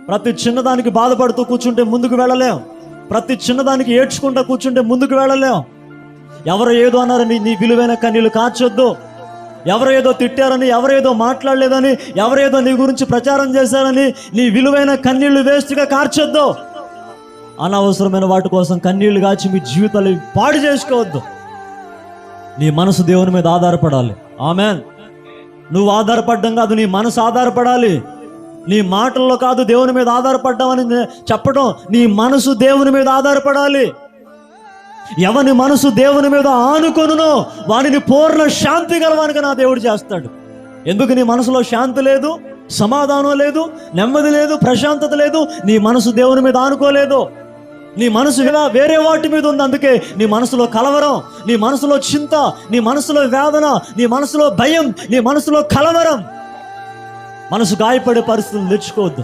ప్రతి చిన్నదానికి బాధపడుతూ కూర్చుంటే ముందుకు వెళ్ళలేం. ప్రతి చిన్నదానికి ఏడ్చుకుంటూ కూర్చుంటే ముందుకు వెళ్ళలేం. ఎవరు ఏదో అన్నారని నీ విలువైన కన్నీళ్లు కార్చొద్దు. ఎవరు ఏదో తిట్టారని, ఎవరేదో మాట్లాడలేదని, ఎవరేదో నీ గురించి ప్రచారం చేశారని నీ విలువైన కన్నీళ్లు వేస్ట్గా కార్చొద్దు. అనవసరమైన వాటి కోసం కన్నీళ్లు కాచి మీ జీవితాలు పాడు చేసుకోవద్దు. నీ మనసు దేవుని మీద ఆధారపడాలి. ఆమెన్. నువ్వు ఆధారపడ్డం కాదు, నీ మనసు ఆధారపడాలి. నీ మాటల్లో కాదు దేవుని మీద ఆధారపడ్డామని చెప్పడం, నీ మనసు దేవుని మీద ఆధారపడాలి. ఎవని మనసు దేవుని మీద ఆనుకొనునో వాడిని పూర్ణ శాంతి గలవానికి నా దేవుడు చేస్తాడు. ఎందుకు నీ మనసులో శాంతి లేదు, సమాధానం లేదు, నెమ్మది లేదు, ప్రశాంతత లేదు? నీ మనసు దేవుని మీద ఆనుకోలేదు. నీ మనసు వేరే వాటి మీద ఉంది. అందుకే నీ మనసులో కలవరం, నీ మనసులో చింత, నీ మనసులో వేదన, నీ మనసులో భయం, నీ మనసులో కలవరం. మనసు గాయపడే పరిస్థితులు తెచ్చుకోవద్దు.